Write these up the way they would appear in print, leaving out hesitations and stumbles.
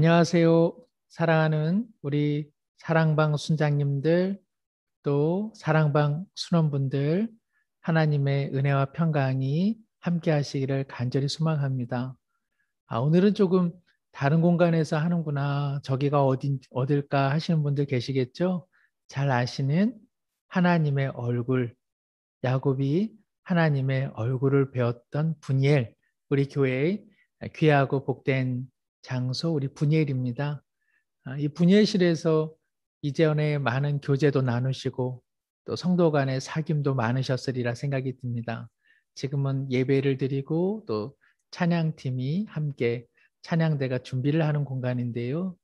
안녕하세요. 사랑하는 우리 사랑방 순장님들, 또 사랑방 순원분들, 하나님의 은혜와 평강이 함께 하시기를 간절히 소망합니다. 오늘은 조금 다른 공간에서 하는구나. 저기가 어딜까 하시는 분들 계시겠죠? 잘 아시는 하나님의 얼굴, 야곱이 하나님의 얼굴을 배웠던 분이엘, 우리 교회의 귀하고 복된 장소, 우리 분이엘입니다. 이 분이엘실에서 이전에 많은 교제도 나누시고 또 성도 간의 사귐도 많으셨으리라 생각이 듭니다. 지금은 예배를 드리고 또 찬양팀이 함께 찬양대가 준비를 하는 공간인데요.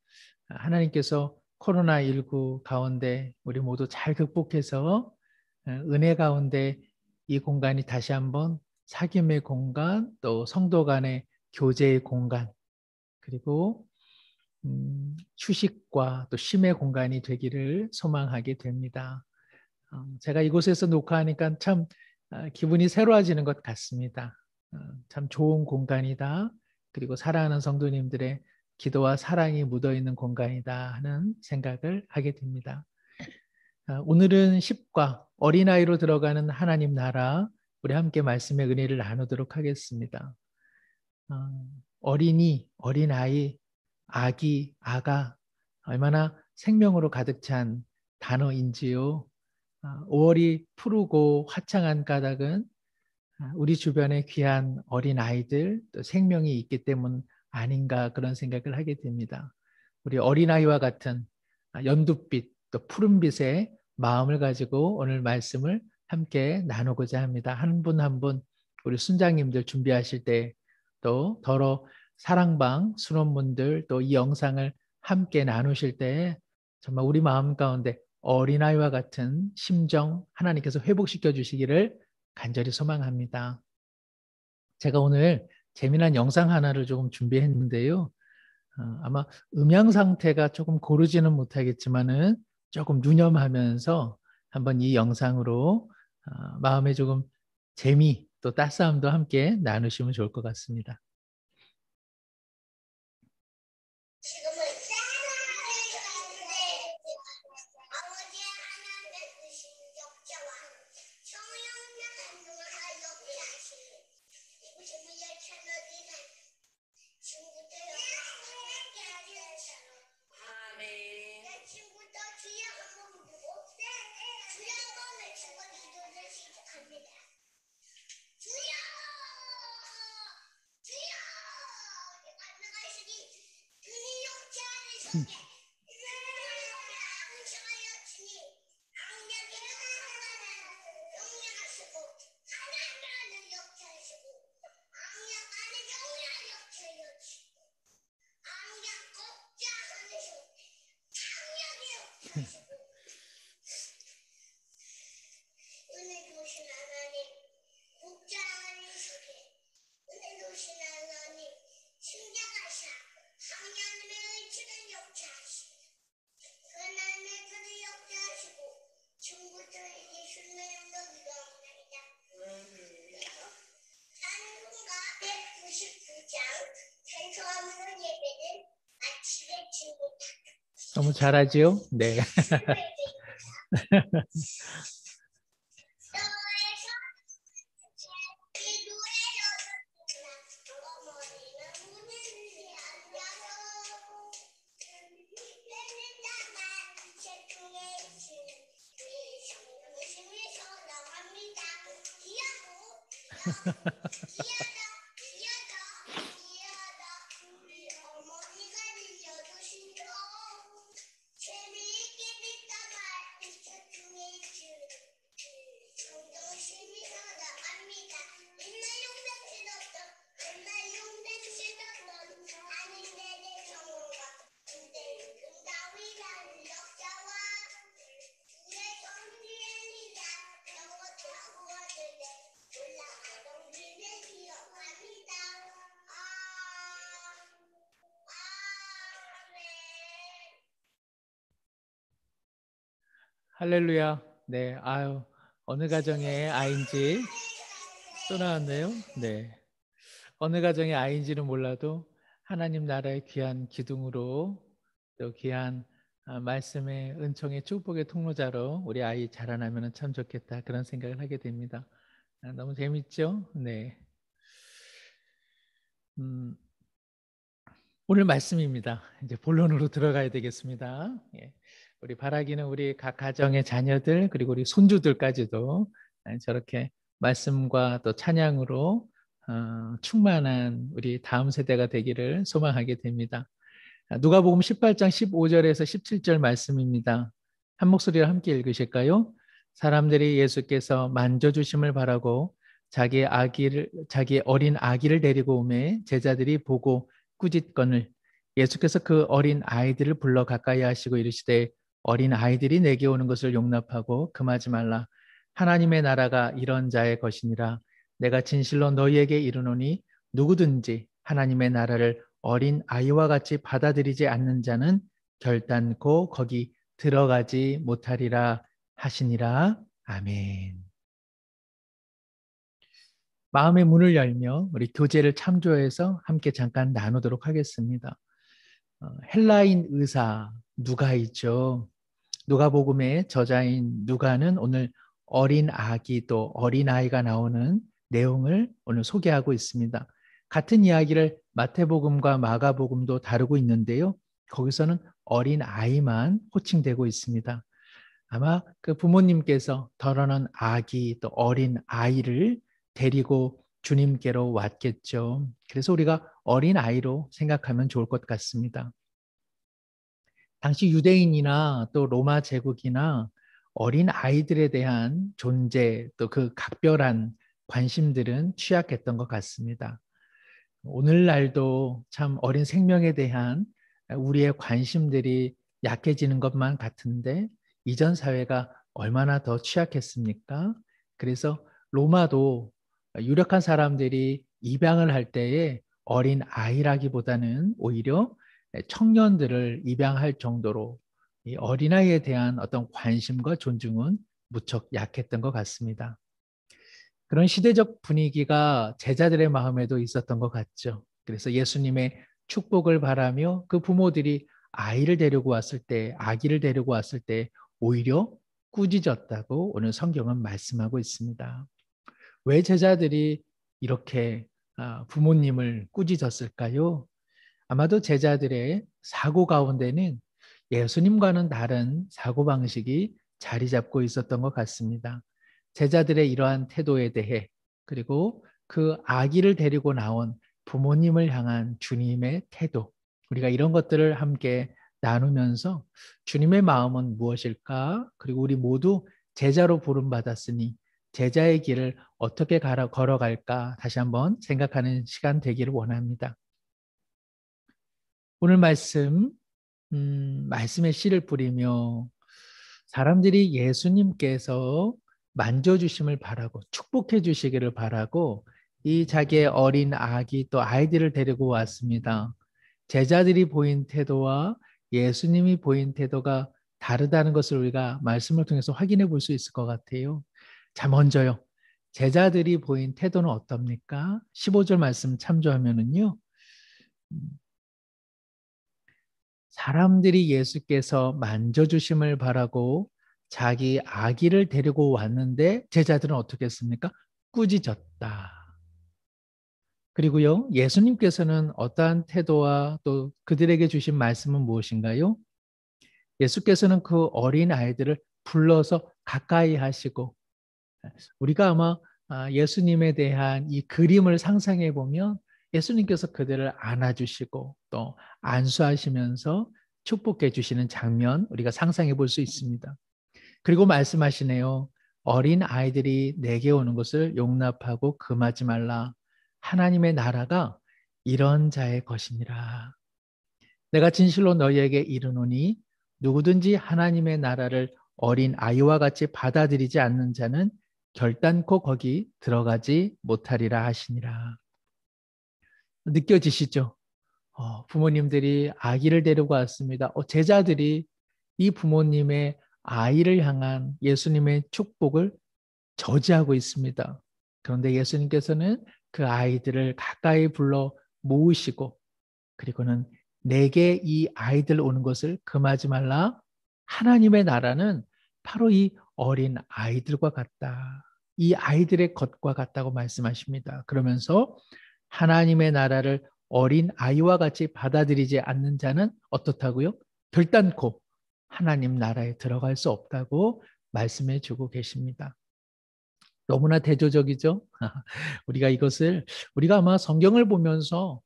하나님께서 코로나19 가운데 우리 모두 잘 극복해서 은혜 가운데 이 공간이 다시 한번 사귐의 공간, 또 성도 간의 교제의 공간, 그리고 휴식과 또 쉼의 공간이 되기를 소망하게 됩니다. 제가 이곳에서 녹화하니까 참 기분이 새로워지는 것 같습니다. 참 좋은 공간이다. 그리고 사랑하는 성도님들의 기도와 사랑이 묻어있는 공간이다 하는 생각을 하게 됩니다. 오늘은 10과 어린아이로 들어가는 하나님 나라, 우리 함께 말씀의 은혜를 나누도록 하겠습니다. 어린이, 어린아이, 아기, 아가, 얼마나 생명으로 가득 찬 단어인지요. 5월이 푸르고 화창한 까닭은 우리 주변에 귀한 어린아이들, 또 생명이 있기 때문 아닌가 그런 생각을 하게 됩니다. 우리 어린아이와 같은 연두빛, 또 푸른빛의 마음을 가지고 오늘 말씀을 함께 나누고자 합니다. 한 분 한 분 우리 순장님들 준비하실 때, 또 더러 사랑방 순원분들, 또 이 영상을 함께 나누실 때 정말 우리 마음 가운데 어린아이와 같은 심정 하나님께서 회복시켜 주시기를 간절히 소망합니다. 제가 오늘 재미난 영상 하나를 조금 준비했는데요. 아마 음향 상태가 조금 고르지는 못하겠지만은 조금 유념하면서 한번 이 영상으로 마음에 조금 재미 또 따스함도 함께 나누시면 좋을 것 같습니다. 지금은 아버지 하나님의 크신 역사와 성령의 행동을 역사하시는 이곳의 열차너리는 친구들과 함께 하셨어요. 아멘. 내 친구도 주여 한번 부르고 주여 한번 외치고 기도를 시작합니다. 주여! 주여! 만나가시니 그니 역사하시니 은혜 주신 하나님, 국장하는 속에 은혜 주신 하나님, 신장하사 하나님의 의지를 역사하시고 하나님의 뜻을 역사하시고 친구들에게 주는 영광이가 없나이다. 찬송가 199장 찬송하는 예배는 아침의 친구다. 너무 잘하지요? 네. 할렐루야. 네, 아유, 어느 가정의 아이인지 또 나왔네요. 네, 어느 가정의 아이인지는 몰라도 하나님 나라의 귀한 기둥으로 또 귀한 말씀의 은총의 축복의 통로자로 우리 아이 자라나면 참 좋겠다 그런 생각을 하게 됩니다. 너무 재밌죠? 네. 오늘 말씀입니다. 이제 본론으로 들어가야 되겠습니다. 예. 우리 바라기는 우리 각 가정의 자녀들 그리고 우리 손주들까지도 저렇게 말씀과 또 찬양으로 충만한 우리 다음 세대가 되기를 소망하게 됩니다. 누가복음 18장 15절에서 17절 말씀입니다. 한 목소리로 함께 읽으실까요? 사람들이 예수께서 만져주심을 바라고 자기 어린 아기를 데리고 오매 제자들이 보고 꾸짖거늘 예수께서 그 어린 아이들을 불러 가까이 하시고 이르시되 어린 아이들이 내게 오는 것을 용납하고 금하지 말라. 하나님의 나라가 이런 자의 것이니라. 내가 진실로 너희에게 이르노니 누구든지 하나님의 나라를 어린 아이와 같이 받아들이지 않는 자는 결단코 거기 들어가지 못하리라 하시니라. 아멘. 마음의 문을 열며 우리 교제를 참조해서 함께 잠깐 나누도록 하겠습니다. 헬라인 의사 누가이죠. 누가복음의 저자인 누가는 오늘 어린 아기 또 어린아이가 나오는 내용을 오늘 소개하고 있습니다. 같은 이야기를 마태복음과 마가복음도 다루고 있는데요. 거기서는 어린아이만 호칭되고 있습니다. 아마 그 부모님께서 덜어놓은 아기 또 어린아이를 데리고 주님께로 왔겠죠. 그래서 우리가 어린아이로 생각하면 좋을 것 같습니다. 당시 유대인이나 또 로마 제국이나 어린 아이들에 대한 존재 또 그 각별한 관심들은 취약했던 것 같습니다. 오늘날도 참 어린 생명에 대한 우리의 관심들이 약해지는 것만 같은데 이전 사회가 얼마나 더 취약했습니까? 그래서 로마도 유력한 사람들이 입양을 할 때에 어린 아이라기보다는 오히려 청년들을 입양할 정도로 이 어린아이에 대한 어떤 관심과 존중은 무척 약했던 것 같습니다. 그런 시대적 분위기가 제자들의 마음에도 있었던 것 같죠. 그래서 예수님의 축복을 바라며 그 부모들이 아이를 데리고 왔을 때, 아기를 데리고 왔을 때 오히려 꾸짖었다고 오늘 성경은 말씀하고 있습니다. 왜 제자들이 이렇게 부모님을 꾸짖었을까요? 아마도 제자들의 사고 가운데는 예수님과는 다른 사고방식이 자리 잡고 있었던 것 같습니다. 제자들의 이러한 태도에 대해 그리고 그 아기를 데리고 나온 부모님을 향한 주님의 태도 우리가 이런 것들을 함께 나누면서 주님의 마음은 무엇일까? 그리고 우리 모두 제자로 부름받았으니 제자의 길을 어떻게 걸어갈까 다시 한번 생각하는 시간 되기를 원합니다. 오늘 말씀의 씨를 뿌리며 사람들이 예수님께서 만져주심을 바라고 축복해 주시기를 바라고 이 자기의 어린 아기 또 아이들을 데리고 왔습니다. 제자들이 보인 태도와 예수님이 보인 태도가 다르다는 것을 우리가 말씀을 통해서 확인해 볼 수 있을 것 같아요. 자, 먼저요. 제자들이 보인 태도는 어떻습니까? 15절 말씀 참조하면은요. 사람들이 예수께서 만져주심을 바라고 자기 아기를 데리고 왔는데 제자들은 어떻게 했습니까? 꾸짖었다. 그리고요, 예수님께서는 어떠한 태도와 또 그들에게 주신 말씀은 무엇인가요? 예수께서는 그 어린 아이들을 불러서 가까이 하시고 우리가 아마 예수님에 대한 이 그림을 상상해 보면 예수님께서 그들을 안아주시고 또 안수하시면서 축복해 주시는 장면 우리가 상상해 볼 수 있습니다. 그리고 말씀하시네요. 어린 아이들이 내게 오는 것을 용납하고 금하지 말라. 하나님의 나라가 이런 자의 것이니라. 내가 진실로 너희에게 이르노니 누구든지 하나님의 나라를 어린 아이와 같이 받아들이지 않는 자는 결단코 거기 들어가지 못하리라 하시니라. 느껴지시죠? 부모님들이 아기를 데리고 왔습니다. 제자들이 이 부모님의 아이를 향한 예수님의 축복을 저지하고 있습니다. 그런데 예수님께서는 그 아이들을 가까이 불러 모으시고 그리고는 내게 이 아이들 오는 것을 금하지 말라. 하나님의 나라는 바로 이 어린 아이들과 같다. 이 아이들의 것과 같다고 말씀하십니다. 그러면서 하나님의 나라를 어린 아이와 같이 받아들이지 않는 자는 어떻다고요? 결단코 하나님 나라에 들어갈 수 없다고 말씀해 주고 계십니다. 너무나 대조적이죠. 우리가 이것을 우리가 아마 성경을 보면서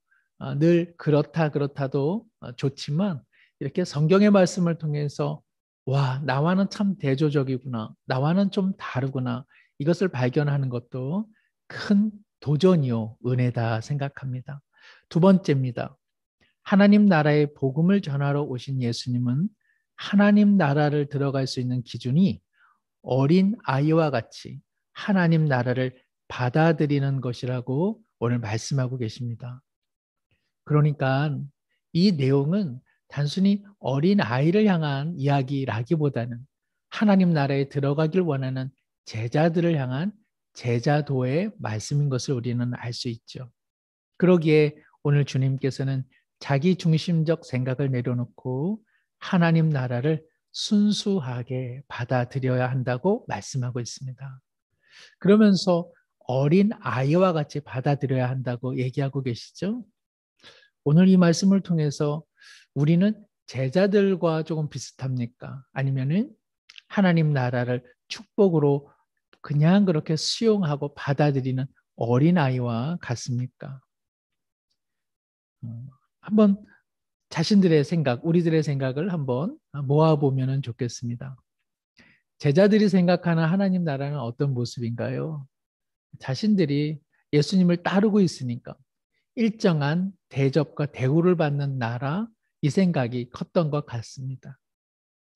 늘 그렇다도 좋지만 이렇게 성경의 말씀을 통해서 와, 나와는 참 대조적이구나. 나와는 좀 다르구나. 이것을 발견하는 것도 큰 도전이요, 은혜다 생각합니다. 두 번째입니다. 하나님 나라의 복음을 전하러 오신 예수님은 하나님 나라를 들어갈 수 있는 기준이 어린 아이와 같이 하나님 나라를 받아들이는 것이라고 오늘 말씀하고 계십니다. 그러니까 이 내용은 단순히 어린 아이를 향한 이야기라기보다는 하나님 나라에 들어가길 원하는 제자들을 향한 제자도의 말씀인 것을 우리는 알 수 있죠. 그러기에 오늘 주님께서는 자기 중심적 생각을 내려놓고 하나님 나라를 순수하게 받아들여야 한다고 말씀하고 있습니다. 그러면서 어린 아이와 같이 받아들여야 한다고 얘기하고 계시죠? 오늘 이 말씀을 통해서 우리는 제자들과 조금 비슷합니까? 아니면은 하나님 나라를 축복으로 그냥 그렇게 수용하고 받아들이는 어린 아이와 같습니까? 한번 자신들의 생각, 우리들의 생각을 한번 모아보면 좋겠습니다. 제자들이 생각하는 하나님 나라는 어떤 모습인가요? 자신들이 예수님을 따르고 있으니까 일정한 대접과 대우를 받는 나라, 이 생각이 컸던 것 같습니다.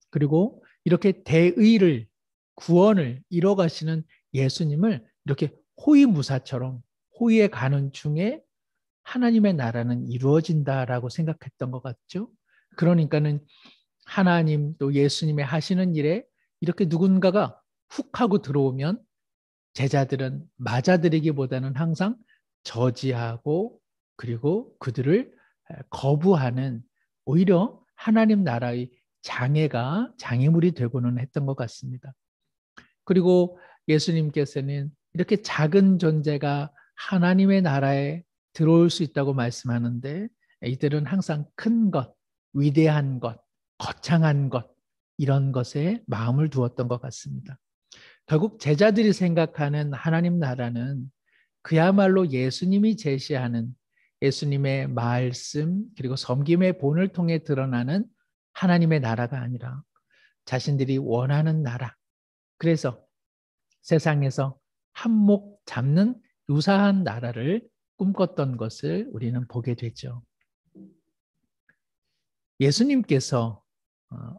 그리고 이렇게 대의를, 구원을 이뤄가시는 예수님을 이렇게 호위무사처럼 호위에 가는 중에 하나님의 나라는 이루어진다라고 생각했던 것 같죠. 그러니까는 하나님 또 예수님의 하시는 일에 이렇게 누군가가 훅 하고 들어오면 제자들은 맞아들이기보다는 항상 저지하고 그리고 그들을 거부하는 오히려 하나님 나라의 장애물이 되고는 했던 것 같습니다. 그리고 예수님께서는 이렇게 작은 존재가 하나님의 나라에 들어올 수 있다고 말씀하는데 이들은 항상 큰 것, 위대한 것, 거창한 것 이런 것에 마음을 두었던 것 같습니다. 결국 제자들이 생각하는 하나님 나라는 그야말로 예수님이 제시하는 예수님의 말씀 그리고 섬김의 본을 통해 드러나는 하나님의 나라가 아니라 자신들이 원하는 나라. 그래서 세상에서 한몫 잡는 유사한 나라를 꿈꿨던 것을 우리는 보게 되죠. 예수님께서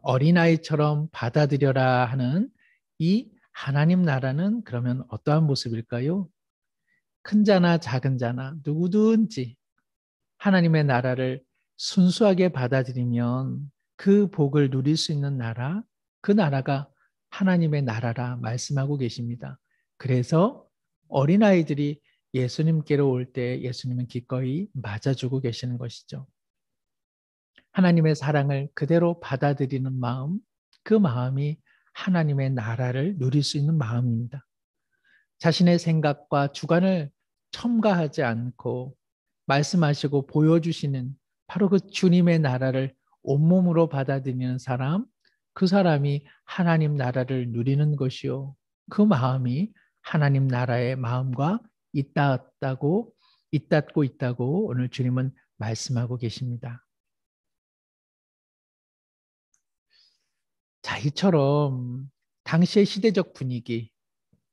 어린아이처럼 받아들여라 하는 이 하나님 나라는 그러면 어떠한 모습일까요? 큰 자나 작은 자나 누구든지 하나님의 나라를 순수하게 받아들이면 그 복을 누릴 수 있는 나라, 그 나라가 하나님의 나라라 말씀하고 계십니다. 그래서 어린아이들이 예수님께로 올 때 예수님은 기꺼이 맞아주고 계시는 것이죠. 하나님의 사랑을 그대로 받아들이는 마음, 그 마음이 하나님의 나라를 누릴 수 있는 마음입니다. 자신의 생각과 주관을 첨가하지 않고 말씀하시고 보여주시는 바로 그 주님의 나라를 온몸으로 받아들이는 사람, 그 사람이 하나님 나라를 누리는 것이요. 그 마음이 하나님 나라의 마음과 잇닿고 있다고 오늘 주님은 말씀하고 계십니다. 자, 이처럼 당시의 시대적 분위기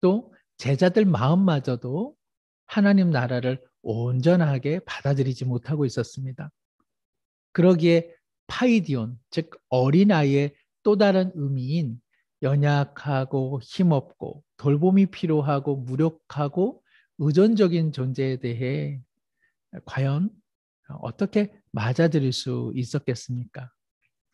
또 제자들 마음마저도 하나님 나라를 온전하게 받아들이지 못하고 있었습니다. 그러기에 파이디온, 즉 어린아이의 또 다른 의미인 연약하고 힘없고 돌봄이 필요하고 무력하고 의존적인 존재에 대해 과연 어떻게 맞아들일 수 있었겠습니까?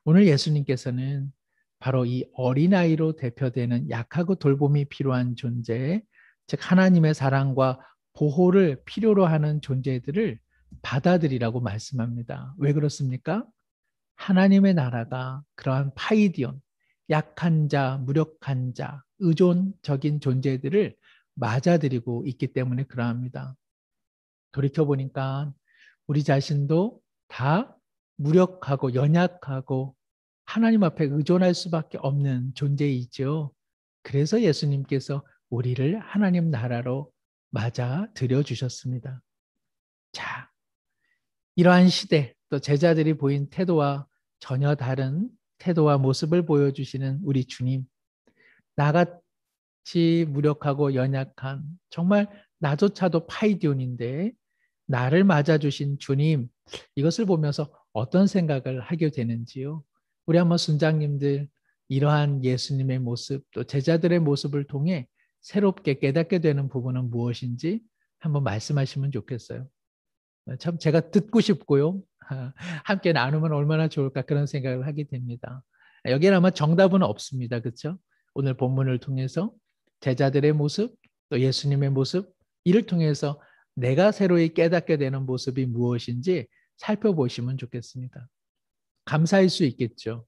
오늘 예수님께서는 바로 이 어린아이로 대표되는 약하고 돌봄이 필요한 존재, 즉 하나님의 사랑과 보호를 필요로 하는 존재들을 받아들이라고 말씀합니다. 왜 그렇습니까? 하나님의 나라가 그러한 파이디온, 약한 자, 무력한 자, 의존적인 존재들을 맞아들이고 있기 때문에 그러합니다. 돌이켜보니까 우리 자신도 다 무력하고 연약하고 하나님 앞에 의존할 수밖에 없는 존재이죠. 그래서 예수님께서 우리를 하나님 나라로 맞아 들여주셨습니다. 자, 이러한 시대, 또 제자들이 보인 태도와 전혀 다른 태도와 모습을 보여주시는 우리 주님, 나같이 무력하고 연약한, 정말 나조차도 파이디온인데 나를 맞아주신 주님, 이것을 보면서 어떤 생각을 하게 되는지요? 우리 한번 순장님들 이러한 예수님의 모습, 또 제자들의 모습을 통해 새롭게 깨닫게 되는 부분은 무엇인지 한번 말씀하시면 좋겠어요. 참 제가 듣고 싶고요. 함께 나누면 얼마나 좋을까 그런 생각을 하게 됩니다. 여기는 아마 정답은 없습니다. 그렇죠? 오늘 본문을 통해서 제자들의 모습, 또 예수님의 모습, 이를 통해서 내가 새로이 깨닫게 되는 모습이 무엇인지 살펴보시면 좋겠습니다. 감사할 수 있겠죠.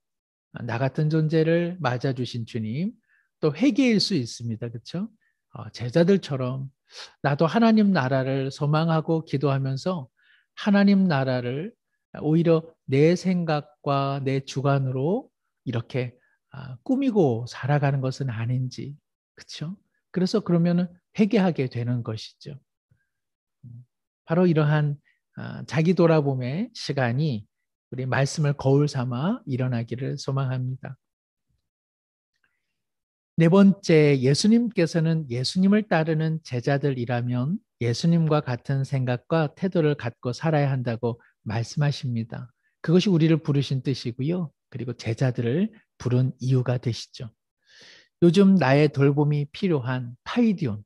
나 같은 존재를 맞아주신 주님, 또 회개일 수 있습니다. 그렇죠? 제자들처럼 나도 하나님 나라를 소망하고 기도하면서 하나님 나라를 오히려 내 생각과 내 주관으로 이렇게 꾸미고 살아가는 것은 아닌지, 그렇죠? 그래서 그러면은 회개하게 되는 것이죠. 바로 이러한 자기 돌아봄의 시간이 우리 말씀을 거울 삼아 일어나기를 소망합니다. 네 번째, 예수님께서는 예수님을 따르는 제자들이라면 예수님과 같은 생각과 태도를 갖고 살아야 한다고 말씀하십니다. 그것이 우리를 부르신 뜻이고요. 그리고 제자들을 부른 이유가 되시죠. 요즘 나의 돌봄이 필요한 파이디온,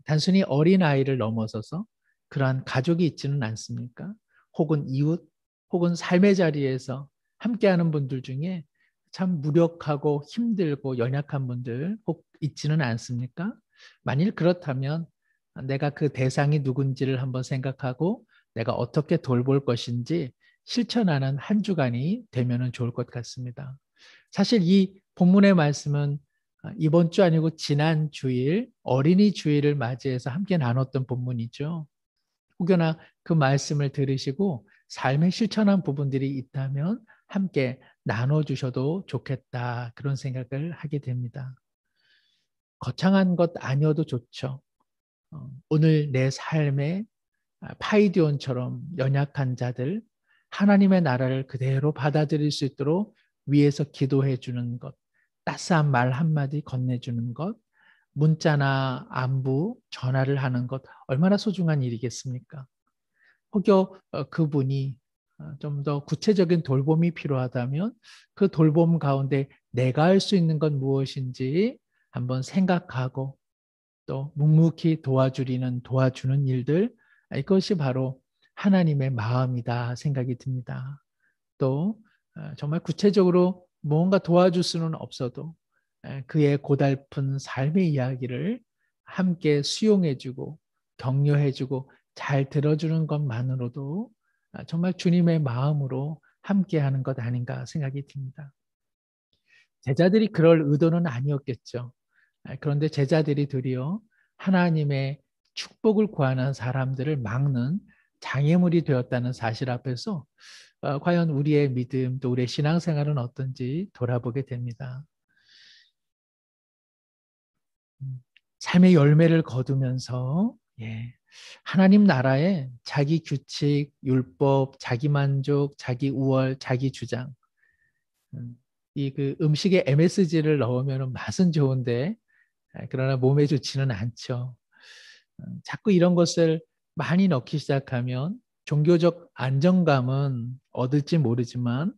단순히 어린아이를 넘어서서 그러한 가족이 있지는 않습니까? 혹은 이웃, 혹은 삶의 자리에서 함께하는 분들 중에 참 무력하고 힘들고 연약한 분들 혹 있지는 않습니까? 만일 그렇다면 내가 그 대상이 누군지를 한번 생각하고 내가 어떻게 돌볼 것인지 실천하는 한 주간이 되면 좋을 것 같습니다. 사실 이 본문의 말씀은 이번 주 아니고 지난 주일 어린이 주일을 맞이해서 함께 나눴던 본문이죠. 혹여나 그 말씀을 들으시고 삶에 실천한 부분들이 있다면 함께 나눠주셔도 좋겠다 그런 생각을 하게 됩니다. 거창한 것 아니어도 좋죠. 오늘 내 삶에 파이디온처럼 연약한 자들 하나님의 나라를 그대로 받아들일 수 있도록 위에서 기도해 주는 것, 따스한 말 한마디 건네주는 것, 문자나 안부, 전화를 하는 것 얼마나 소중한 일이겠습니까? 혹여 그분이 좀 더 구체적인 돌봄이 필요하다면 그 돌봄 가운데 내가 할 수 있는 건 무엇인지 한번 생각하고 또 묵묵히 도와주는 일들, 이것이 바로 하나님의 마음이다 생각이 듭니다. 또 정말 구체적으로 무언가 도와줄 수는 없어도 그의 고달픈 삶의 이야기를 함께 수용해주고 격려해주고 잘 들어주는 것만으로도 정말 주님의 마음으로 함께하는 것 아닌가 생각이 듭니다. 제자들이 그럴 의도는 아니었겠죠. 그런데 제자들이 드디어 하나님의 축복을 구하는 사람들을 막는 장애물이 되었다는 사실 앞에서 과연 우리의 믿음 또 우리의 신앙생활은 어떤지 돌아보게 됩니다. 삶의 열매를 거두면서 하나님 나라에 자기 규칙, 율법, 자기 만족, 자기 우월, 자기 주장 이 그 음식에 MSG를 넣으면 맛은 좋은데 그러나 몸에 좋지는 않죠. 자꾸 이런 것을 많이 넣기 시작하면 종교적 안정감은 얻을지 모르지만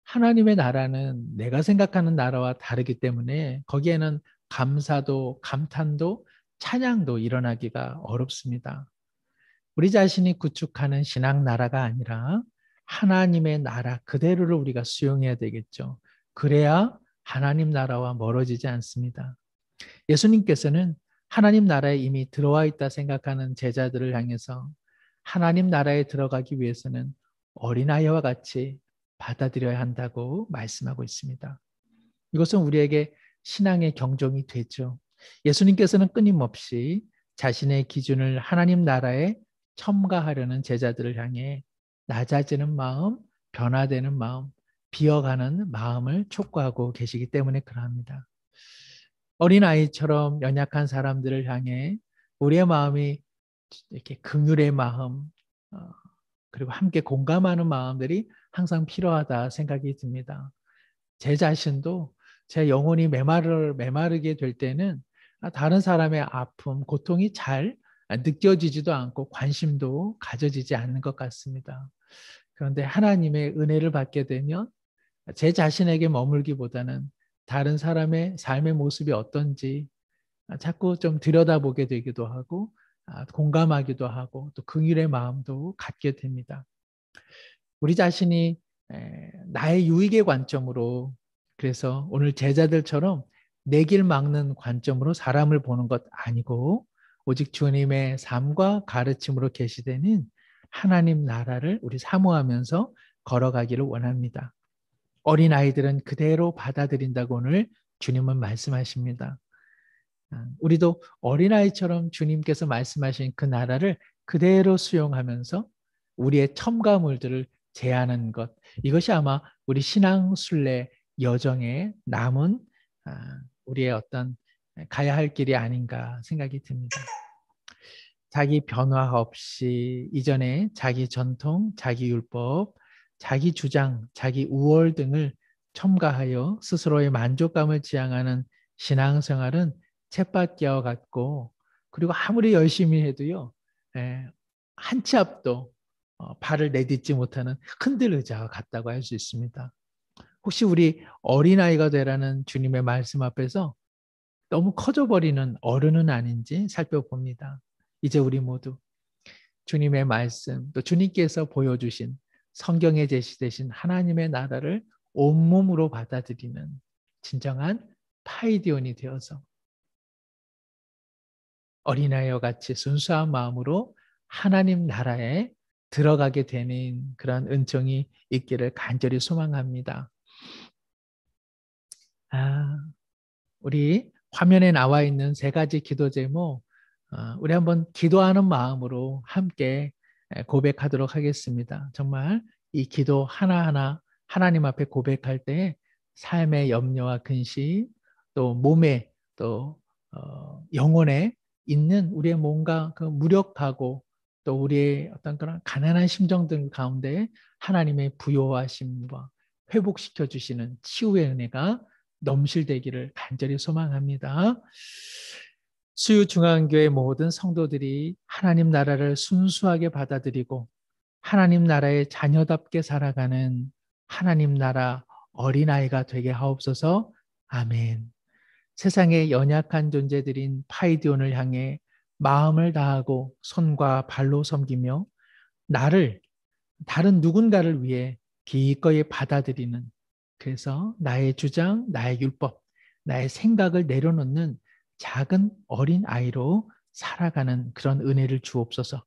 하나님의 나라는 내가 생각하는 나라와 다르기 때문에 거기에는 감사도 감탄도 찬양도 일어나기가 어렵습니다. 우리 자신이 구축하는 신앙 나라가 아니라 하나님의 나라 그대로를 우리가 수용해야 되겠죠. 그래야 하나님 나라와 멀어지지 않습니다. 예수님께서는 하나님 나라에 이미 들어와 있다 생각하는 제자들을 향해서 하나님 나라에 들어가기 위해서는 어린아이와 같이 받아들여야 한다고 말씀하고 있습니다. 이것은 우리에게 신앙의 경종이 되죠. 예수님께서는 끊임없이 자신의 기준을 하나님 나라에 첨가하려는 제자들을 향해 낮아지는 마음, 변화되는 마음, 비어가는 마음을 촉구하고 계시기 때문에 그러합니다. 어린아이처럼 연약한 사람들을 향해 우리의 마음이 이렇게 긍휼의 마음, 그리고 함께 공감하는 마음들이 항상 필요하다 생각이 듭니다. 제 자신도 제 영혼이 메마르게 될 때는 다른 사람의 아픔, 고통이 잘 느껴지지도 않고 관심도 가져지지 않는 것 같습니다. 그런데 하나님의 은혜를 받게 되면 제 자신에게 머물기보다는 다른 사람의 삶의 모습이 어떤지 자꾸 좀 들여다보게 되기도 하고 공감하기도 하고 또 긍휼의 마음도 갖게 됩니다. 우리 자신이 나의 유익의 관점으로 그래서 오늘 제자들처럼 내 길 막는 관점으로 사람을 보는 것 아니고 오직 주님의 삶과 가르침으로 계시되는 하나님 나라를 우리 사모하면서 걸어가기를 원합니다. 어린아이들은 그대로 받아들인다고 오늘 주님은 말씀하십니다. 우리도 어린아이처럼 주님께서 말씀하신 그 나라를 그대로 수용하면서 우리의 첨가물들을 제하는 것, 이것이 아마 우리 신앙 순례 여정에 남은 우리의 어떤 가야 할 길이 아닌가 생각이 듭니다. 자기 변화 없이 이전에 자기 전통, 자기 율법, 자기 주장, 자기 우월 등을 첨가하여 스스로의 만족감을 지향하는 신앙생활은 쳇바퀴와 같고 그리고 아무리 열심히 해도요 한 치 앞도 발을 내딛지 못하는 흔들 의자와 같다고 할 수 있습니다. 혹시 우리 어린아이가 되라는 주님의 말씀 앞에서 너무 커져버리는 어른은 아닌지 살펴봅니다. 이제 우리 모두 주님의 말씀 또 주님께서 보여주신 성경에 제시되신 하나님의 나라를 온몸으로 받아들이는 진정한 파이디온이 되어서 어린아이와 같이 순수한 마음으로 하나님 나라에 들어가게 되는 그런 은총이 있기를 간절히 소망합니다. 우리 화면에 나와 있는 세 가지 기도 제목, 우리 한번 기도하는 마음으로 함께 고백하도록 하겠습니다. 정말 이 기도 하나하나 하나님 앞에 고백할 때 삶의 염려와 근심, 또 몸에, 또 영혼에 있는 우리의 뭔가 그 무력하고 또 우리의 어떤 그런 가난한 심정들 가운데 하나님의 부요하심과 회복시켜 주시는 치유의 은혜가 넘실되기를 간절히 소망합니다. 수유중앙교회 모든 성도들이 하나님 나라를 순수하게 받아들이고 하나님 나라의 자녀답게 살아가는 하나님 나라 어린아이가 되게 하옵소서. 아멘. 세상의 연약한 존재들인 파이디온을 향해 마음을 다하고 손과 발로 섬기며 나를 다른 누군가를 위해 기꺼이 받아들이는 그래서 나의 주장, 나의 율법, 나의 생각을 내려놓는 작은 어린 아이로 살아가는 그런 은혜를 주옵소서.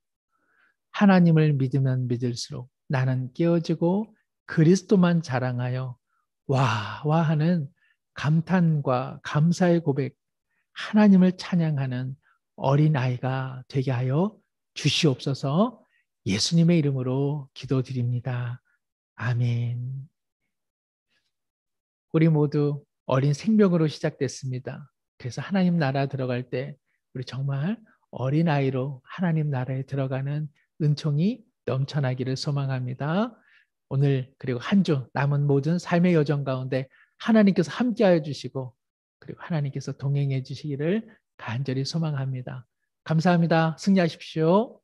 하나님을 믿으면 믿을수록 나는 깨어지고 그리스도만 자랑하여 와 하는 감탄과 감사의 고백, 하나님을 찬양하는 어린아이가 되게 하여 주시옵소서. 예수님의 이름으로 기도드립니다. 아멘. 우리 모두 어린 생명으로 시작됐습니다. 그래서 하나님 나라 들어갈 때 우리 정말 어린아이로 하나님 나라에 들어가는 은총이 넘쳐나기를 소망합니다. 오늘 그리고 한 주 남은 모든 삶의 여정 가운데 하나님께서 함께하여 주시고 그리고 하나님께서 동행해 주시기를 간절히 소망합니다. 감사합니다. 승리하십시오.